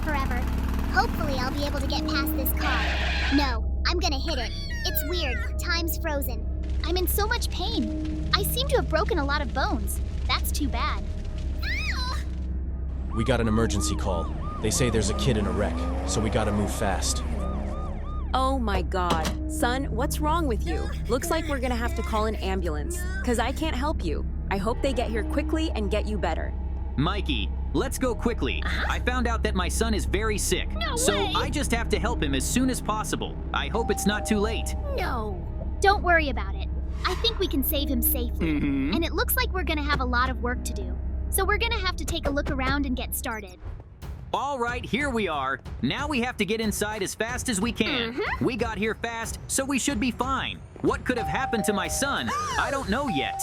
forever. Hopefully I'll be able to get past this car. No, I'm gonna hit it. It's weird. Time's frozen. I'm in so much pain. I seem to have broken a lot of bones. That's too bad. Ow! We got an emergency call. They say there's a kid in a wreck, so we gotta move fast. Oh my god. Son, what's wrong with you? Looks like we're gonna have to call an ambulance, cause I can't help you. I hope they get here quickly and get you better. Mikey, let's go quickly. I found out that my son is very sick, so I just have to help him as soon as possible. I hope it's not too late. No. Don't worry about it. I think we can save him safely. And it looks like we're gonna have a lot of work to do. So we're gonna have to take a look around and get started. All right, here we are. Now we have to get inside as fast as we can. We got here fast, so we should be fine. What could have happened to my son? I don't know yet.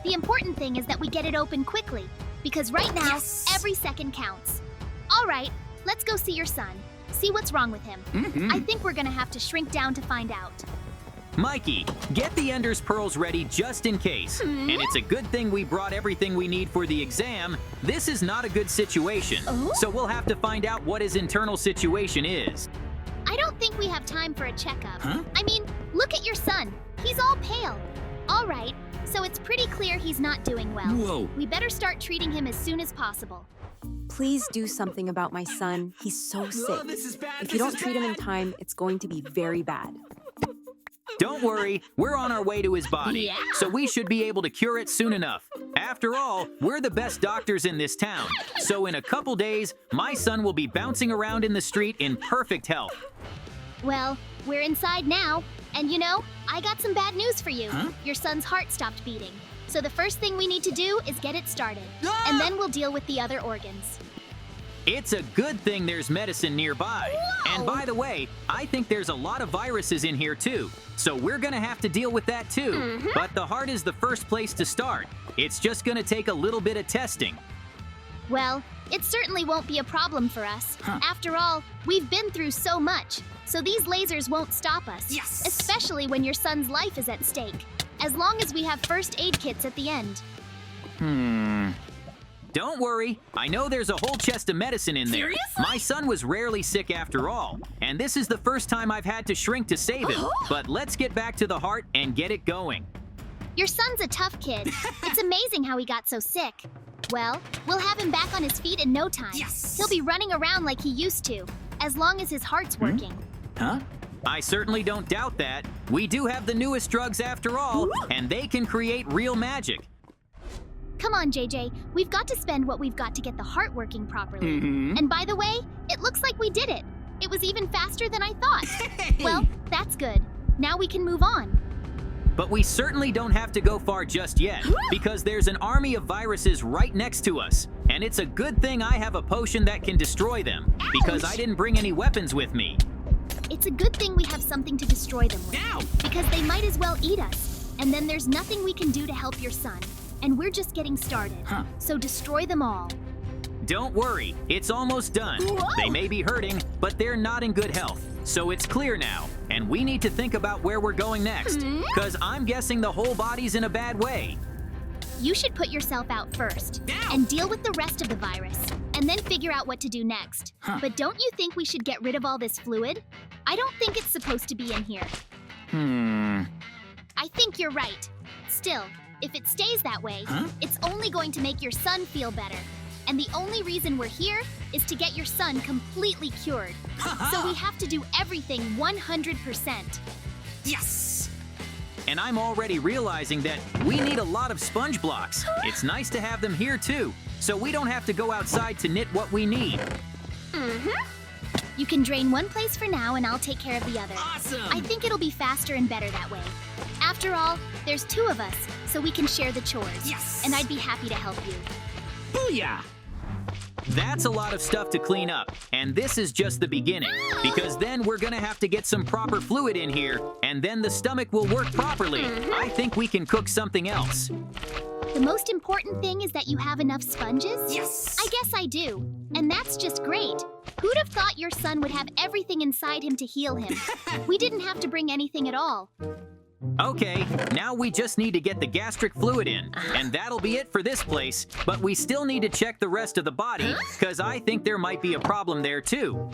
The important thing is that we get it open quickly, because right now, every second counts. All right, let's go see your son. See what's wrong with him. I think we're gonna have to shrink down to find out. Mikey, get the Ender's Pearls ready just in case. And it's a good thing we brought everything we need for the exam. This is not a good situation, so we'll have to find out what his internal situation is. I don't think we have time for a checkup. I mean, look at your son. He's all pale. All right, so it's pretty clear he's not doing well. Whoa. We better start treating him as soon as possible. Please do something about my son. He's so sick. If you don't treat him in time, it's going to be very bad. Don't worry, we're on our way to his body, so we should be able to cure it soon enough. After all, we're the best doctors in this town, so in a couple days, my son will be bouncing around in the street in perfect health. Well, we're inside now, and you know, I got some bad news for you. Your son's heart stopped beating. So the first thing we need to do is get it started, and then we'll deal with the other organs. It's a good thing there's medicine nearby. And by the way, I think there's a lot of viruses in here too. So we're gonna have to deal with that too. But the heart is the first place to start. It's just gonna take a little bit of testing. Well, it certainly won't be a problem for us. After all, we've been through so much, so these lasers won't stop us. Especially when your son's life is at stake, as long as we have first aid kits at the end. Don't worry, I know there's a whole chest of medicine in there. My son was rarely sick after all, and this is the first time I've had to shrink to save him. But let's get back to the heart and get it going. Your son's a tough kid. It's amazing how he got so sick. Well, we'll have him back on his feet in no time. He'll be running around like he used to, as long as his heart's working. I certainly don't doubt that. We do have the newest drugs after all, and they can create real magic. Come on, JJ. We've got to spend what we've got to get the heart working properly. And by the way, it looks like we did it. It was even faster than I thought. Well, that's good. Now we can move on. But we certainly don't have to go far just yet, because there's an army of viruses right next to us. And it's a good thing I have a potion that can destroy them, because I didn't bring any weapons with me. It's a good thing we have something to destroy them with, because they might as well eat us. And then there's nothing we can do to help your son. And we're just getting started, so destroy them all. Don't worry, it's almost done. They may be hurting, but they're not in good health. So it's clear now, and we need to think about where we're going next, because I'm guessing the whole body's in a bad way. You should put yourself out first, and deal with the rest of the virus, and then figure out what to do next. But don't you think we should get rid of all this fluid? I don't think it's supposed to be in here. I think you're right. Still, if it stays that way, it's only going to make your son feel better. And the only reason we're here is to get your son completely cured. So we have to do everything 100%. And I'm already realizing that we need a lot of sponge blocks. It's nice to have them here too, so we don't have to go outside to knit what we need. You can drain one place for now, and I'll take care of the other. Awesome! I think it'll be faster and better that way. After all, there's two of us, so we can share the chores. And I'd be happy to help you. Booyah! That's a lot of stuff to clean up, and this is just the beginning, because then we're gonna have to get some proper fluid in here, and then the stomach will work properly. I think we can cook something else. The most important thing is that you have enough sponges? I guess I do, and that's just great. Who'd have thought your son would have everything inside him to heal him? We didn't have to bring anything at all. Okay, now we just need to get the gastric fluid in, and that'll be it for this place, but we still need to check the rest of the body, because I think there might be a problem there too.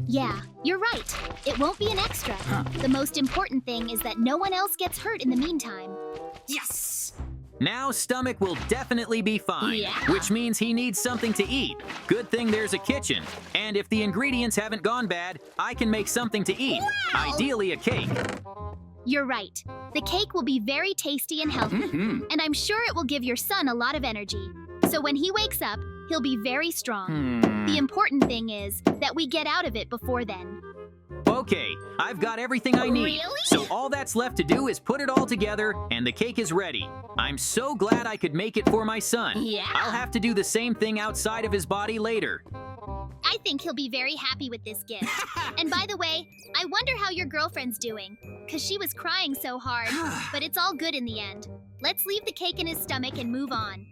Yeah, you're right. It won't be an extra. The most important thing is that no one else gets hurt in the meantime. Yes! Now stomach will definitely be fine, Yeah. which means he needs something to eat. Good thing there's a kitchen, and if the ingredients haven't gone bad, I can make something to eat, ideally a cake. You're right. The cake will be very tasty and healthy, and I'm sure it will give your son a lot of energy. So when he wakes up, he'll be very strong. The important thing is that we get out of it before then. Okay, I've got everything I need. Really? So all that's left to do is put it all together, and the cake is ready. I'm so glad I could make it for my son. Yeah. I'll have to do the same thing outside of his body later. I think he'll be very happy with this gift. And by the way, I wonder how your girlfriend's doing, because she was crying so hard, but it's all good in the end. Let's leave the cake in his stomach and move on.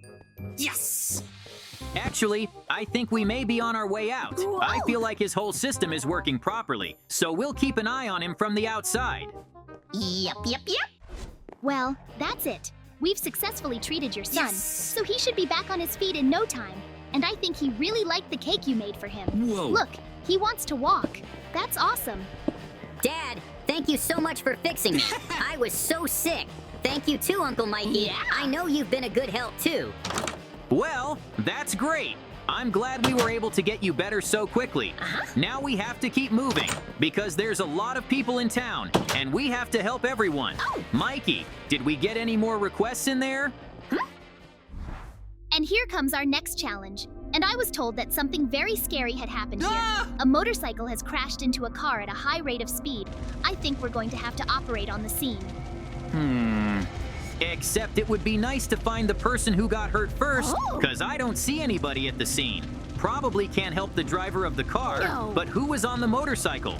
Yes! Actually, I think we may be on our way out. I feel like his whole system is working properly, so we'll keep an eye on him from the outside. Yep. Well, that's it. We've successfully treated your son, Yes. so he should be back on his feet in no time. And I think he really liked the cake you made for him. Whoa. Look, he wants to walk. That's awesome. Dad, thank you so much for fixing me. I was so sick. Thank you too, Uncle Mikey. Yeah. I know you've been a good help too. Well, that's great. I'm glad we were able to get you better so quickly. Now we have to keep moving, because there's a lot of people in town, and we have to help everyone. Mikey, did we get any more requests in there? And here comes our next challenge. And I was told that something very scary had happened here. A motorcycle has crashed into a car at a high rate of speed. I think we're going to have to operate on the scene. Except it would be nice to find the person who got hurt first, because I don't see anybody at the scene. Probably can't help the driver of the car, No. but who was on the motorcycle?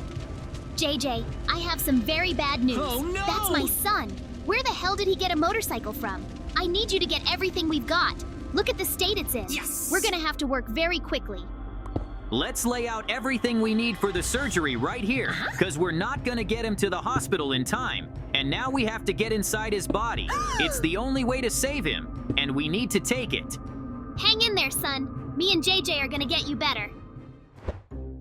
JJ, I have some very bad news. Oh, no! That's my son. Where the hell did he get a motorcycle from? I need you to get everything we've got. Look at the state it's in. Yes! We're gonna have to work very quickly. Let's lay out everything we need for the surgery right here, because we're not gonna get him to the hospital in time. And now we have to get inside his body. It's the only way to save him, and we need to take it. Hang in there, son. Me and JJ are gonna get you better.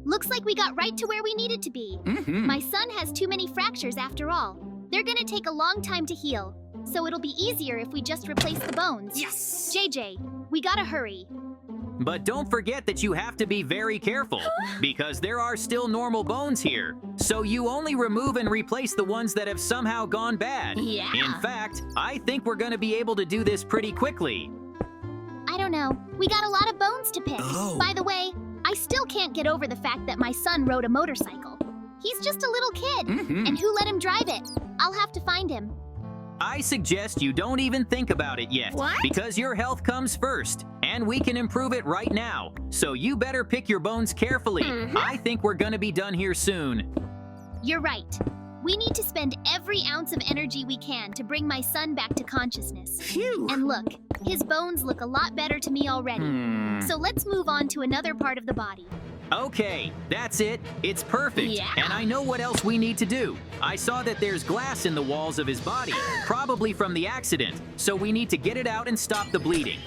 Looks like we got right to where we needed to be. My son has too many fractures after all. They're gonna take a long time to heal, so it'll be easier if we just replace the bones. Yes! JJ, we gotta hurry. But don't forget that you have to be very careful, because there are still normal bones here. So you only remove and replace the ones that have somehow gone bad. Yeah. In fact, I think we're gonna be able to do this pretty quickly. I don't know. We got a lot of bones to pick. Oh. By the way, I still can't get over the fact that my son rode a motorcycle. He's just a little kid. And who let him drive it? I'll have to find him. I suggest you don't even think about it yet, What? because your health comes first, and we can improve it right now. So you better pick your bones carefully. I think we're gonna be done here soon. You're right. We need to spend every ounce of energy we can to bring my son back to consciousness. Phew! And look, his bones look a lot better to me already. So let's move on to another part of the body. Okay, that's it. It's perfect. Yeah. And I know what else we need to do. I saw that there's glass in the walls of his body, probably from the accident. So we need to get it out and stop the bleeding.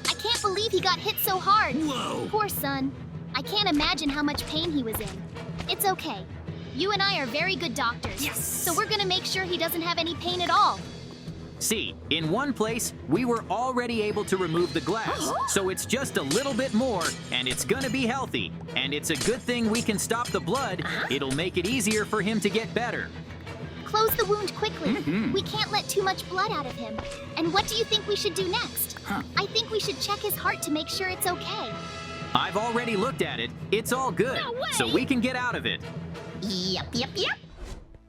I can't believe he got hit so hard. Whoa! Poor son. I can't imagine how much pain he was in. It's okay. You and I are very good doctors. Yes! So we're gonna make sure he doesn't have any pain at all. See, in one place, we were already able to remove the glass, so it's just a little bit more, and it's gonna be healthy. And it's a good thing we can stop the blood. It'll make it easier for him to get better. Close the wound quickly. We can't let too much blood out of him. And what do you think we should do next? I think we should check his heart to make sure it's okay. I've already looked at it. It's all good, so we can get out of it. Yep.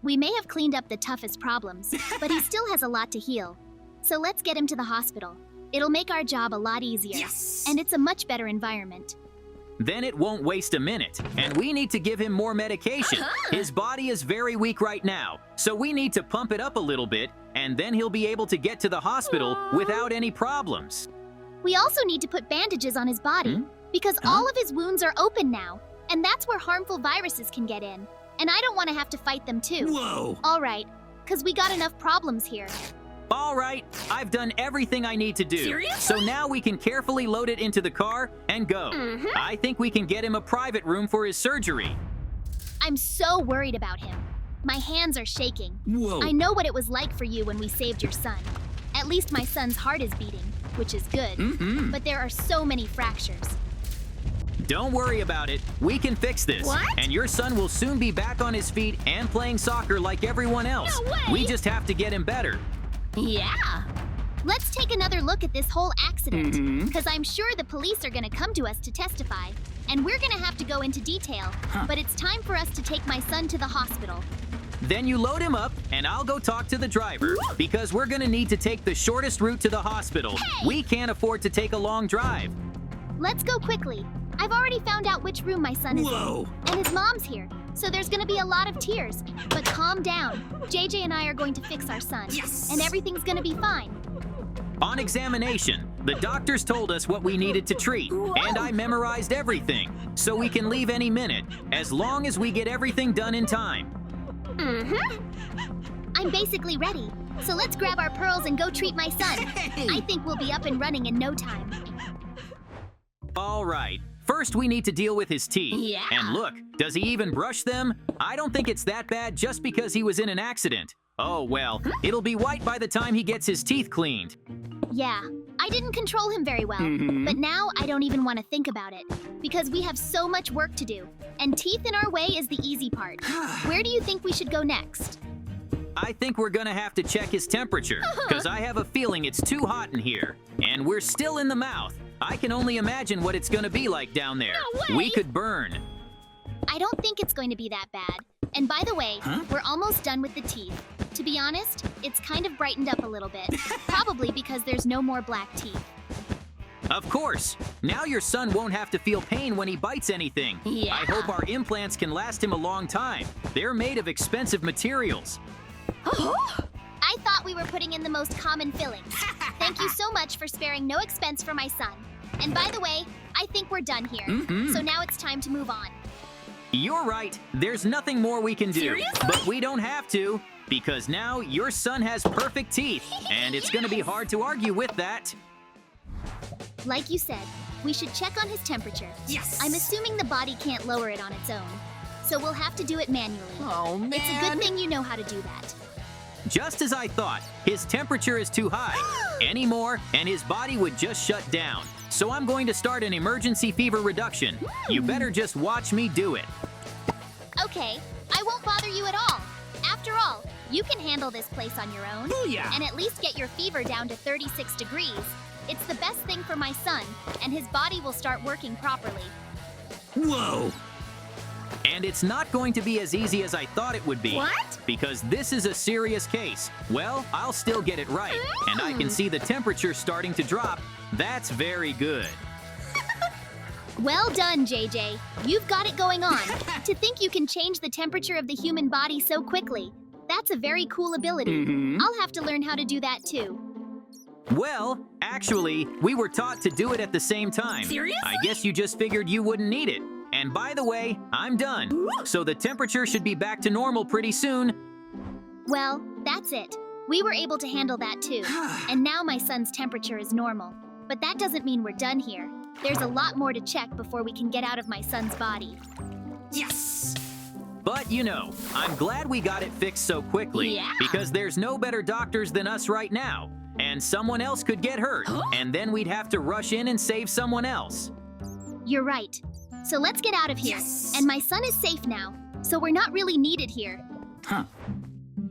We may have cleaned up the toughest problems, but he still has a lot to heal. So let's get him to the hospital. It'll make our job a lot easier. Yes! And it's a much better environment. Then it won't waste a minute, and we need to give him more medication. His body is very weak right now, so we need to pump it up a little bit, and then he'll be able to get to the hospital without any problems. We also need to put bandages on his body, because all of his wounds are open now, and that's where harmful viruses can get in. And I don't want to have to fight them too. Whoa! All right, because we got enough problems here. All right, I've done everything I need to do. Seriously? So now we can carefully load it into the car and go. I think we can get him a private room for his surgery. I'm so worried about him. My hands are shaking. Whoa. I know what it was like for you when we saved your son. At least my son's heart is beating, which is good. But there are so many fractures. Don't worry about it. We can fix this. What? And your son will soon be back on his feet and playing soccer like everyone else. No way. We just have to get him better. Yeah. Let's take another look at this whole accident, because I'm sure the police are gonna come to us to testify, and we're gonna have to go into detail. But it's time for us to take my son to the hospital. Then you load him up, and I'll go talk to the driver, because we're gonna need to take the shortest route to the hospital. We can't afford to take a long drive. Let's go quickly. I've already found out which room my son is Whoa. in, and his mom's here, so there's gonna be a lot of tears. But calm down. JJ and I are going to fix our son, Yes. and everything's gonna be fine. On examination, the doctors told us what we needed to treat, and I memorized everything, so we can leave any minute, as long as we get everything done in time. I'm basically ready, so let's grab our pearls and go treat my son. I think we'll be up and running in no time. All right, first we need to deal with his teeth. Yeah. And look, does he even brush them? I don't think it's that bad just because he was in an accident. Oh well, it'll be white by the time he gets his teeth cleaned. Yeah, I didn't control him very well, but now I don't even want to think about it, because we have so much work to do, and teeth in our way is the easy part. Where do you think we should go next? I think we're gonna have to check his temperature, because I have a feeling it's too hot in here. And we're still in the mouth. I can only imagine what it's gonna be like down there. No way! We could burn. I don't think it's going to be that bad. And by the way, we're almost done with the teeth. To be honest, it's kind of brightened up a little bit, probably because there's no more black teeth. Of course. Now your son won't have to feel pain when he bites anything. Yeah. I hope our implants can last him a long time. They're made of expensive materials. I thought we were putting in the most common fillings. Thank you so much for sparing no expense for my son. And by the way, I think we're done here. So now it's time to move on. You're right. There's nothing more we can do. Seriously? But we don't have to, because now your son has perfect teeth, and it's gonna be hard to argue with that. Like you said, we should check on his temperature. Yes. I'm assuming the body can't lower it on its own, so we'll have to do it manually. Oh, man. It's a good thing you know how to do that. Just as I thought, his temperature is too high. Any more, and his body would just shut down. So I'm going to start an emergency fever reduction. You better just watch me do it. Okay, I won't bother you at all. After all, you can handle this place on your own. Booyah. And at least get your fever down to 36 degrees. It's the best thing for my son, and his body will start working properly. Whoa. And it's not going to be as easy as I thought it would be. What? Because this is a serious case. Well, I'll still get it right. And I can see the temperature starting to drop. That's very good. Well done, JJ. You've got it going on. To think you can change the temperature of the human body so quickly. That's a very cool ability. I'll have to learn how to do that too. Well, actually, we were taught to do it at the same time. Seriously? I guess you just figured you wouldn't need it. And by the way, I'm done. So the temperature should be back to normal pretty soon. Well, that's it. We were able to handle that too. And now my son's temperature is normal. But that doesn't mean we're done here. There's a lot more to check before we can get out of my son's body. Yes. But you know, I'm glad we got it fixed so quickly. Yeah. Because there's no better doctors than us right now. And someone else could get hurt. And then we'd have to rush in and save someone else. You're right. So let's get out of here. Yes. And my son is safe now, so we're not really needed here.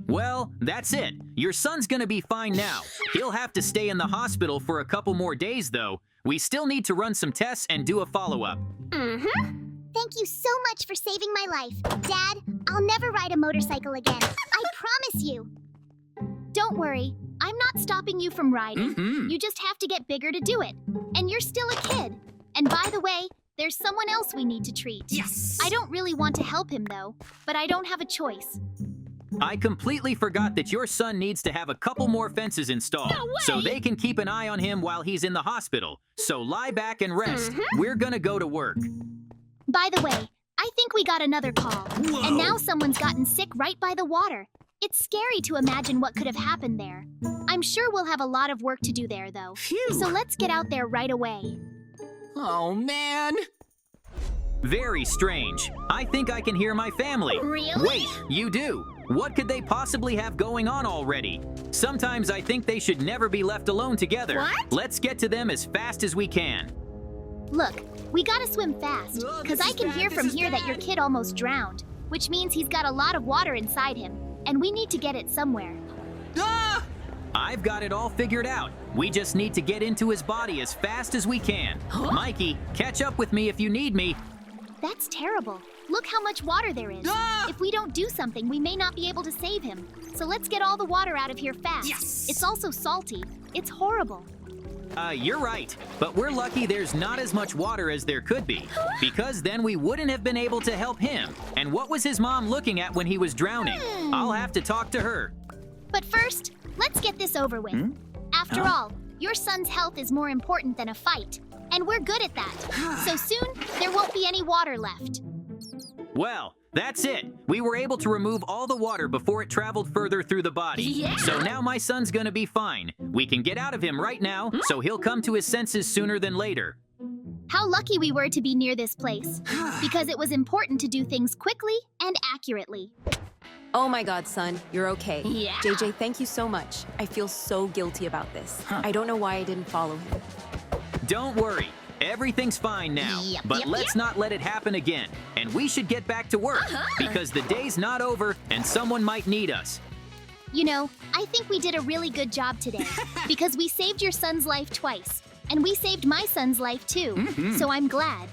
Well, that's it. Your son's gonna be fine now. He'll have to stay in the hospital for a couple more days, though. We still need to run some tests and do a follow-up. Thank you so much for saving my life. Dad, I'll never ride a motorcycle again. I promise you. Don't worry. I'm not stopping you from riding. You just have to get bigger to do it. And you're still a kid. And by the way, there's someone else we need to treat. Yes. I don't really want to help him, though, but I don't have a choice. I completely forgot that your son needs to have a couple more fences installed. No way! So they can keep an eye on him while he's in the hospital. So lie back and rest. We're gonna go to work. By the way, I think we got another call. Whoa. And now someone's gotten sick right by the water. It's scary to imagine what could have happened there. I'm sure we'll have a lot of work to do there, though. Phew. So let's get out there right away. Oh, man. Very strange. I think I can hear my family. Really? Wait, you do? What could they possibly have going on already? Sometimes I think they should never be left alone together. What? Let's get to them as fast as we can. Look, we gotta swim fast, Oh, because this I is can bad, hear this from is here that your bad. kid almost drowned, which means he's got a lot of water inside him, and we need to get it somewhere. Ah! I've got it all figured out. We just need to get into his body as fast as we can. Mikey, catch up with me if you need me. That's terrible. Look how much water there is. Ah! If we don't do something, we may not be able to save him. So let's get all the water out of here fast. Yes! It's also salty. It's horrible. You're right, but we're lucky there's not as much water as there could be, because then we wouldn't have been able to help him. And what was his mom looking at when he was drowning? I'll have to talk to her. But first, let's get this over with. After all, your son's health is more important than a fight, and we're good at that. So soon, there won't be any water left. Well, that's it. We were able to remove all the water before it traveled further through the body. Yeah. So now my son's gonna be fine. We can get out of him right now, so he'll come to his senses sooner than later. How lucky we were to be near this place, because it was important to do things quickly and accurately. Oh my God, son, you're okay. Yeah. JJ, thank you so much. I feel so guilty about this. I don't know why I didn't follow him. Don't worry. Everything's fine now, Yep, but yep, let's not let it happen again. And we should get back to work, because the day's not over and someone might need us. You know, I think we did a really good job today, because we saved your son's life twice, and we saved my son's life too. So I'm glad.